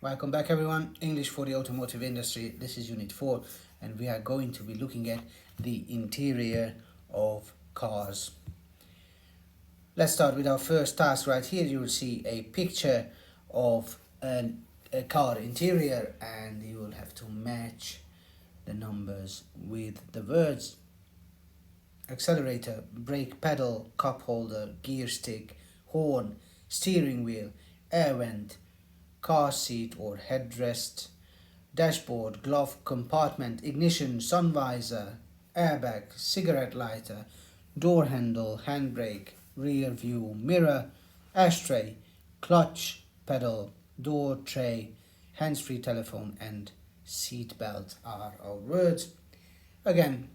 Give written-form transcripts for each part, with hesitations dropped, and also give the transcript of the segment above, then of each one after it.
Welcome back everyone, English for the automotive industry. This is Unit 4 and we are going to be looking at the interior of cars. Let's start with our first task. Right here you will see a picture of a car interior and you will have to match the numbers with the words. Accelerator, brake pedal, cup holder, gear stick, horn, steering wheel, air vent, car seat or headrest, dashboard, glove compartment, ignition, sun visor, airbag, cigarette lighter, door handle, handbrake, rear view mirror, ashtray, clutch pedal, door tray, hands-free telephone and seat belt are our words. Again,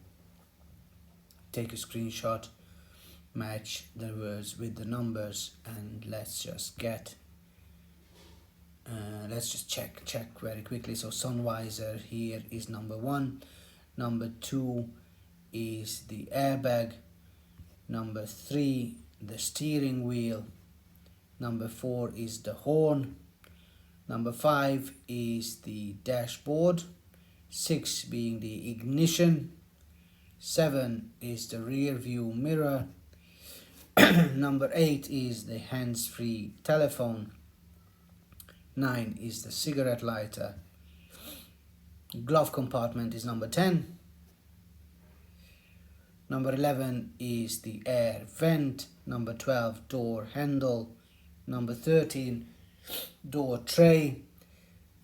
take a screenshot, match the words with the numbers, and let's just check very quickly. So sun visor here is number 1, number 2 is the airbag, number 3 the steering wheel, number 4 is the horn, number 5 is the dashboard, 6 being the ignition, 7 is the rear view mirror, number 8 is the hands-free telephone, 9 is the cigarette lighter, glove compartment is number 10, number 11 is the air vent, number 12 door handle, number 13 door tray,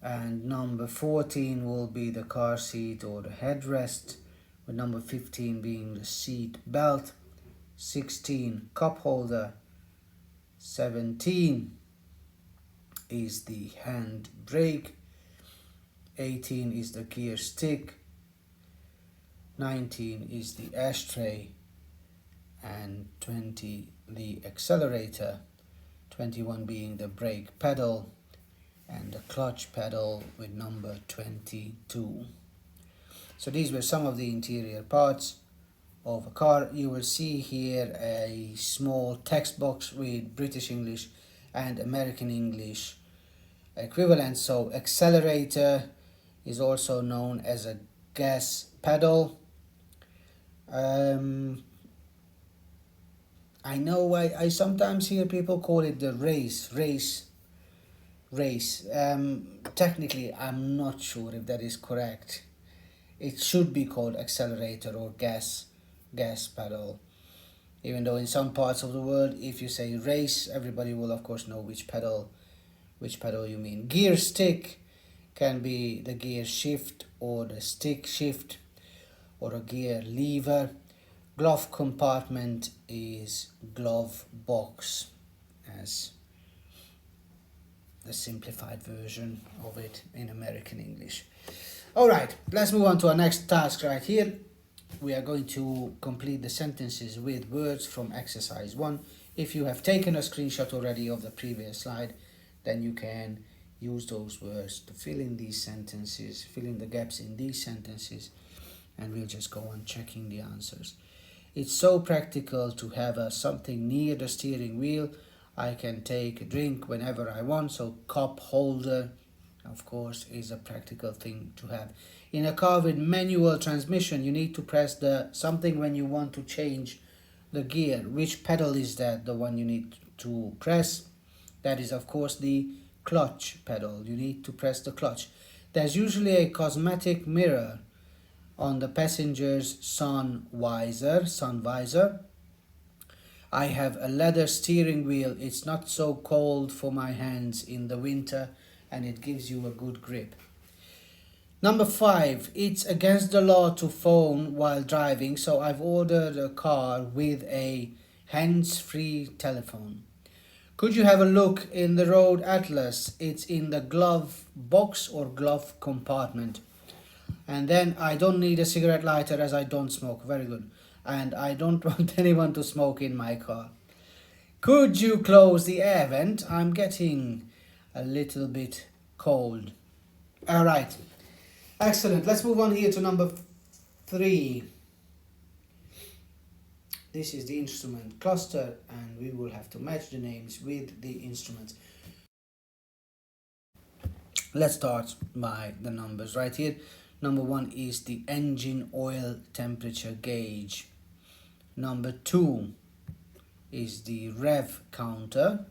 and number 14 will be the car seat or the headrest, with number 15 being the seat belt, 16 cup holder, 17 is the hand brake, 18 is the gear stick, 19 is the ashtray, and 20 the accelerator, 21 being the brake pedal, and the clutch pedal with number 22. So these were some of the interior parts of a car. You will see here a small text box with British English and American English equivalent. So accelerator is also known as a gas pedal. I know I sometimes hear people call it the race. Technically I'm not sure if that is correct. It should be called accelerator or gas pedal, even though in some parts of the world if you say race everybody will of course know which pedal you mean. Gear stick can be the gear shift or the stick shift or a gear lever. Glove compartment is glove box as the simplified version of it in American English. Alright, let's move on to our next task right here. We are going to complete the sentences with words from exercise 1. If you have taken a screenshot already of the previous slide, then you can use those words to fill in these sentences, fill in the gaps in these sentences, and we'll just go on checking the answers. It's so practical to have something near the steering wheel. I can take a drink whenever I want, so cup holder of course is a practical thing to have. In a car with manual transmission, you need to press the something when you want to change the gear. Which pedal is that, the one you need to press? That is of course the clutch pedal. You need to press the clutch. There's usually a cosmetic mirror on the passenger's sun visor. I have a leather steering wheel. It's not so cold for my hands in the winter and it gives you a good grip. Number 5, it's against the law to phone while driving, so I've ordered a car with a hands-free telephone. Could you have a look in the road atlas? It's in the glove box or glove compartment. And then I don't need a cigarette lighter as I don't smoke. Very good. And I don't want anyone to smoke in my car. Could you close the air vent? I'm getting a little bit cold. All right. Excellent. Let's move on here to number 3. This is the instrument cluster and we will have to match the names with the instruments. Let's start by the numbers right here. Number 1 is the engine oil temperature gauge. Number 2 is the rev counter.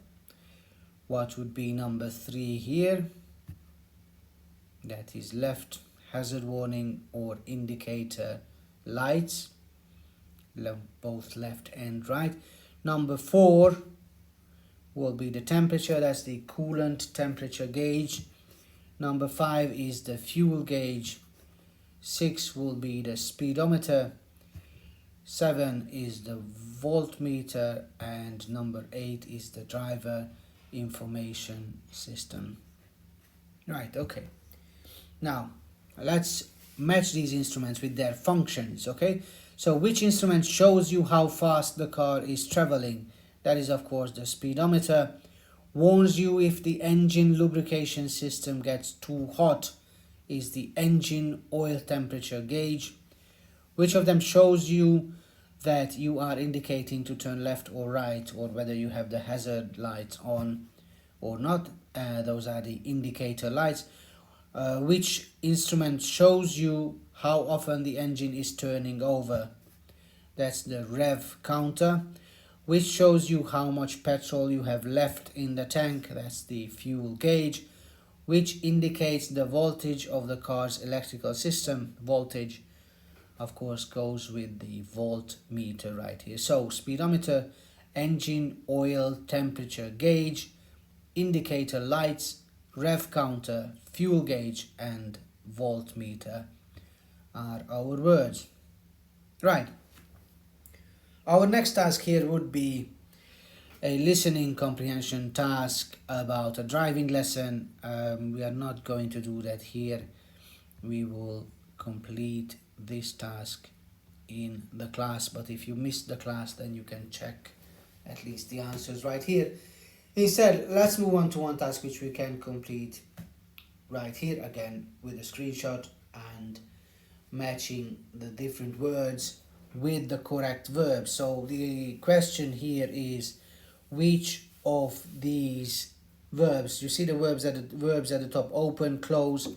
What would be number 3 here? That is left hazard warning or indicator lights, both left and right. Number 4 will be the temperature, that's the coolant temperature gauge. Number 5 is the fuel gauge. 6 will be the speedometer. 7 is the voltmeter, and number 8 is the driver information system. Right, okay. Now, let's match these instruments with their functions, okay? So which instrument shows you how fast the car is traveling? That is, of course, the speedometer. Warns you if the engine lubrication system gets too hot is the engine oil temperature gauge. Which of them shows you that you are indicating to turn left or right, or whether you have the hazard lights on or not? Those are the indicator lights. Which instrument shows you how often the engine is turning over? That's the rev counter. Which shows you how much petrol you have left in the tank? That's the fuel gauge. Which indicates the voltage of the car's electrical system? Voltage, of course, goes with the voltmeter right here. So speedometer, engine oil temperature gauge, indicator lights, rev counter, fuel gauge, and voltmeter are our words. Right. Our next task here would be a listening comprehension task about a driving lesson. We are not going to do that here. We will complete this task in the class, but if you missed the class, then you can check at least the answers right here. Instead, let's move on to one task which we can complete right here again with a screenshot and matching the different words with the correct verb. So the question here is, which of these verbs, you see the verbs at the top: open, close,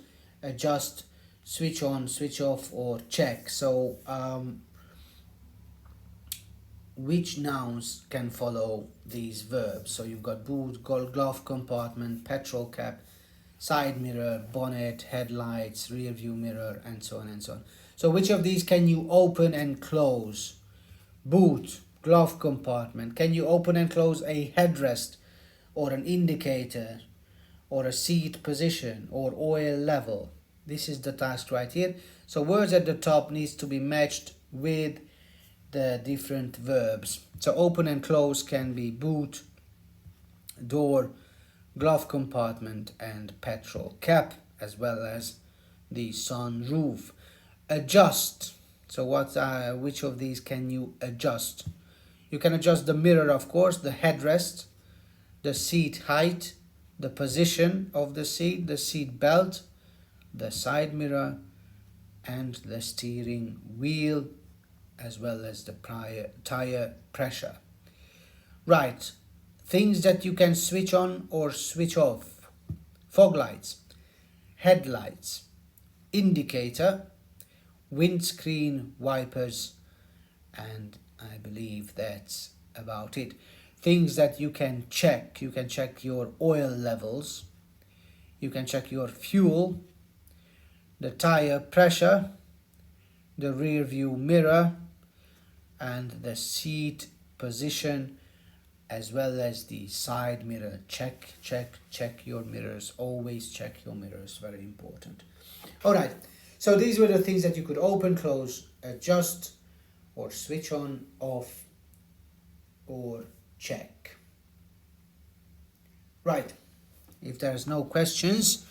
adjust, switch on, switch off, or check. So which nouns can follow these verbs? So you've got boot, glove compartment, petrol cap, side mirror, bonnet, headlights, rear view mirror, and so on and so on. So which of these can you open and close? Boot, glove compartment. Can you open and close a headrest or an indicator or a seat position or oil level? This is the task right here. So words at the top needs to be matched with the different verbs. So open and close can be boot, door, glove compartment, and petrol cap, as well as the sunroof. Adjust. So which of these can you adjust? You can adjust the mirror, of course, the headrest, the seat height, the position of the seat belt, the side mirror, and the steering wheel, as well as the tire pressure. Right. Things that you can switch on or switch off: fog lights, headlights, indicator, windscreen wipers, and I believe that's about it. Things that you can check: you can check your oil levels, you can check your fuel, the tire pressure, the rear view mirror, and the seat position, as well as the side mirror. Check your mirrors. Always check your mirrors. Very important. All right. So these were the things that you could open, close, adjust, or switch on, off, or check. Right. If there's no questions,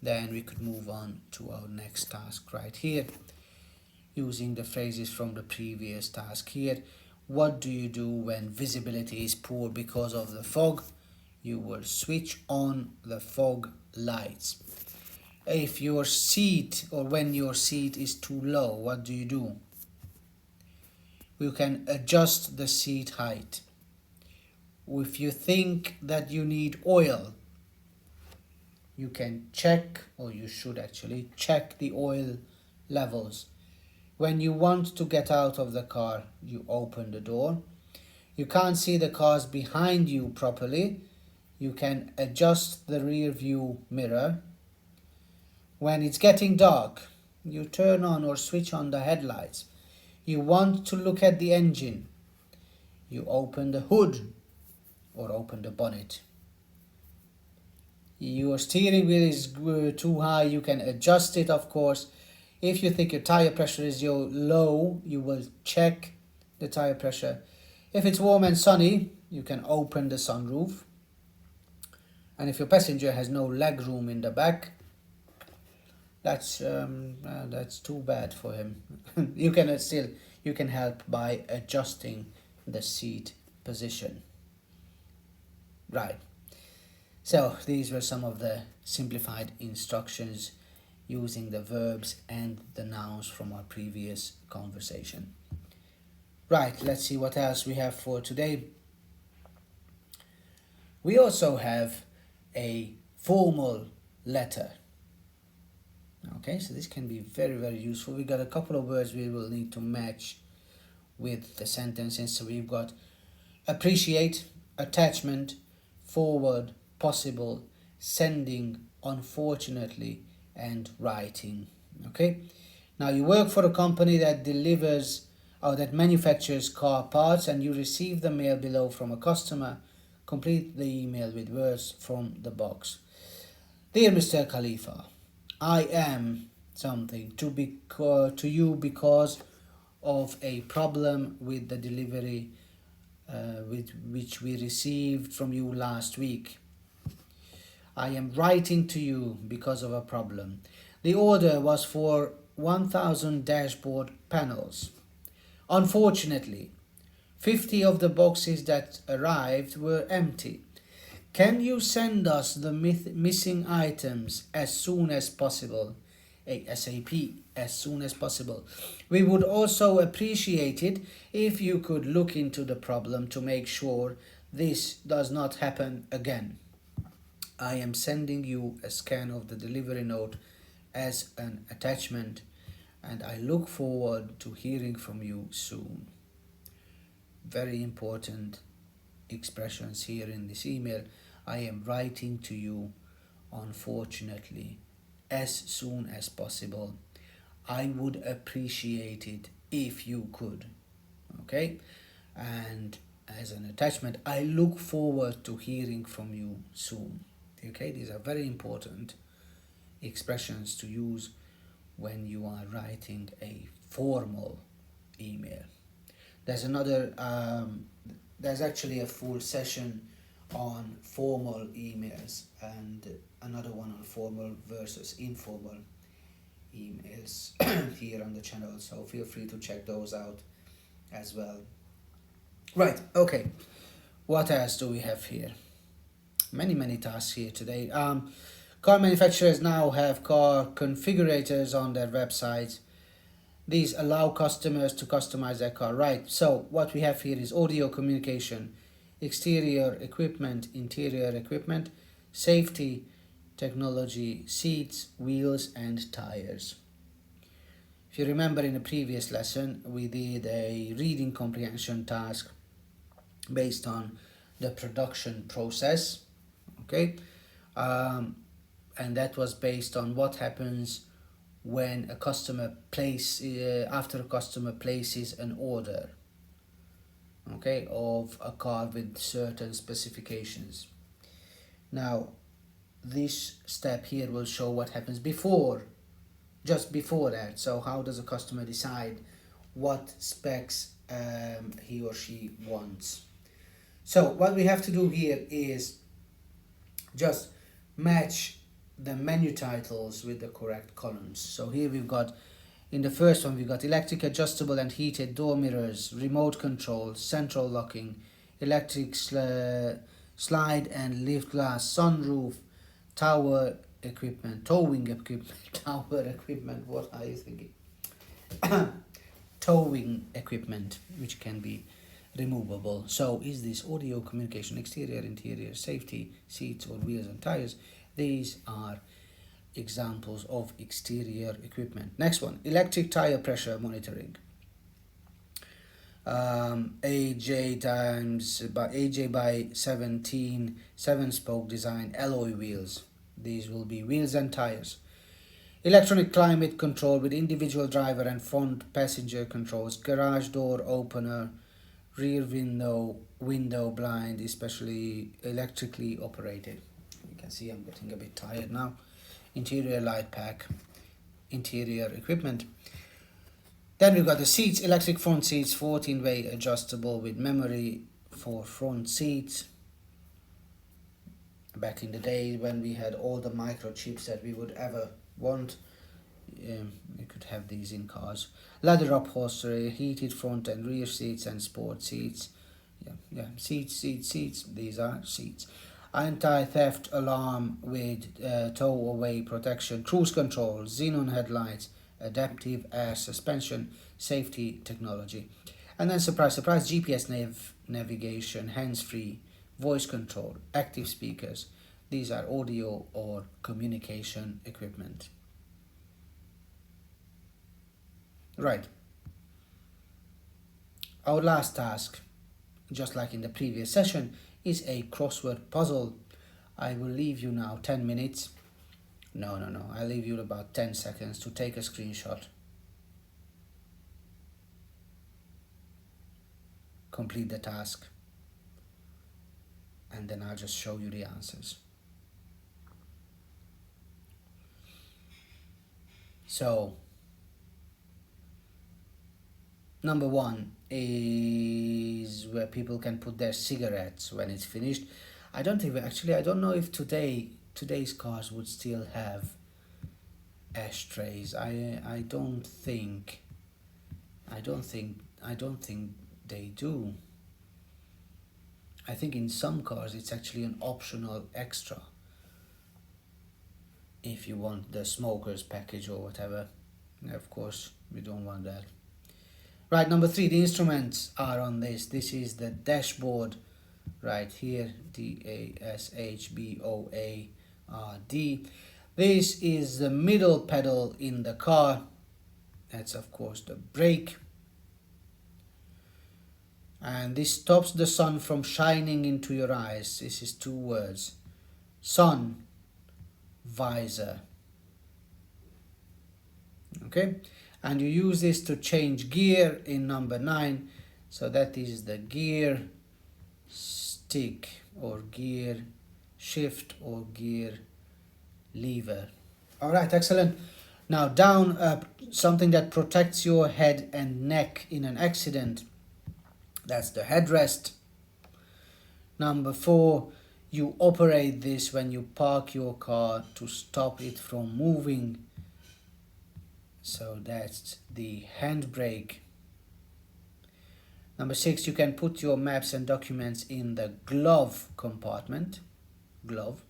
then we could move on to our next task right here, using the phrases from the previous task here. What do you do when visibility is poor because of the fog? You will switch on the fog lights. If your seat, or when your seat is too low, what do? You can adjust the seat height. If you think that you need oil, you can check, or you should actually check, the oil levels. When you want to get out of the car, you open the door. You can't see the cars behind you properly. You can adjust the rear view mirror. When it's getting dark, you turn on or switch on the headlights. You want to look at the engine. You open the hood or open the bonnet. Your steering wheel is too high, you can adjust it, of course. If you think your tire pressure is low, you will check the tire pressure. If it's warm and sunny, you can open the sunroof. And if your passenger has no leg room in the back, that's too bad for him. You can help by adjusting the seat position. Right. So these were some of the simplified instructions using the verbs and the nouns from our previous conversation. Right, let's see what else we have for today. We also have a formal letter. Okay, so this can be very, very useful. We got a couple of words we will need to match with the sentences. So we've got appreciate, attachment, forward, possible, sending, unfortunately, and writing. Okay, now you work for a company that delivers or that manufactures car parts, and you receive the mail below from a customer. Complete the email with words from the box. Dear Mr. Khalifa, I am something to you because of a problem with the delivery which we received from you last week. I am writing to you because of a problem. The order was for 1,000 dashboard panels. Unfortunately, 50 of the boxes that arrived were empty. Can you send us the missing items as soon as possible? ASAP, as soon as possible. We would also appreciate it if you could look into the problem to make sure this does not happen again. I am sending you a scan of the delivery note as an attachment, and I look forward to hearing from you soon. Very important expressions here in this email. I am writing to you, unfortunately, as soon as possible. I would appreciate it if you could. Okay? And as an attachment, I look forward to hearing from you soon. Okay? These are very important expressions to use when you are writing a formal email. There's actually a full session on formal emails and another one on formal versus informal emails here on the channel, so feel free to check those out as well. Right, okay, what else do we have here? Many tasks here today. Car manufacturers now have car configurators on their websites. These allow customers to customize their car. Right, so what we have here is audio communication, exterior equipment, interior equipment, safety, technology, seats, wheels, and tires. If you remember, in a previous lesson, we did a reading comprehension task based on the production process. Okay, and that was based on what happens when a customer after a customer places an order, okay, of a car with certain specifications. Now, this step here will show what happens just before that. So how does a customer decide what specs he or she wants? So what we have to do here is just match the menu titles with the correct columns. So here we've got, in the first one, we've got electric adjustable and heated door mirrors, remote control, central locking, electric slide and lift glass, sunroof, towing equipment, what are you thinking? Towing equipment, which can be removable. So is this audio communication, exterior, interior, safety, seats or wheels and tires? These are examples of exterior equipment. Next one, electric tire pressure monitoring. AJ by 17 7-spoke design alloy wheels. These will be wheels and tires. Electronic climate control with individual driver and front passenger controls. Garage door opener, rear window blind, especially electrically operated. You can see I'm getting a bit tired now. Interior light pack, interior equipment. Then we've got the seats, electric front seats, 14-way adjustable with memory for front seats. Back in the day when we had all the microchips that we would ever want, you could have these in cars. Leather upholstery, heated front and rear seats and sport seats. Seats. These are seats. Anti-theft alarm with tow-away protection, cruise control, xenon headlights, adaptive air suspension, safety technology. And then surprise, GPS navigation, hands-free, voice control, active speakers. These are audio or communication equipment. Right. Our last task, just like in the previous session, is a crossword puzzle. I will leave you now 10 minutes. No. I'll leave you about 10 seconds to take a screenshot. Complete the task. And then I'll just show you the answers. So, number 1 is where people can put their cigarettes when it's finished. I don't know if today's cars would still have ashtrays. I don't think they do. I think in some cars it's actually an optional extra if you want the smoker's package or whatever. Of course, we don't want that. Right, number 3, the instruments are on this. This is the dashboard right here, DASHBOARD. This is the middle pedal in the car. That's of course the brake. And this stops the sun from shining into your eyes. This is 2 words. Sun, visor. Okay, and you use this to change gear in number 9. So that is the gear stick or gear shift or gear lever. All right, excellent. Now down, something that protects your head and neck in an accident. That's the headrest. Number 4, you operate this when you park your car to stop it from moving. So that's the handbrake. Number 6, you can put your maps and documents in the glove compartment. Glove.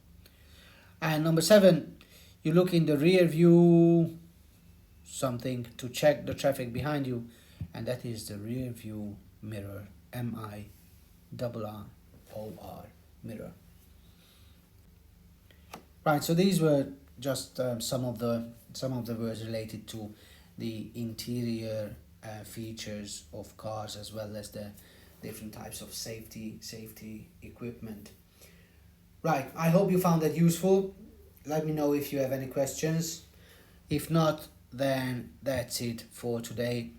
And number 7, you look in the rear view, something to check the traffic behind you, and that is the rear view mirror. MIRROR, mirror. Right, so these were just some of the words related to the interior features of cars, as well as the different types of safety equipment. Right, I hope you found that useful. Let me know if you have any questions. If not, then that's it for today.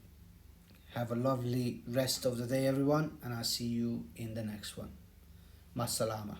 Have a lovely rest of the day, everyone, and I'll see you in the next one. Masalama.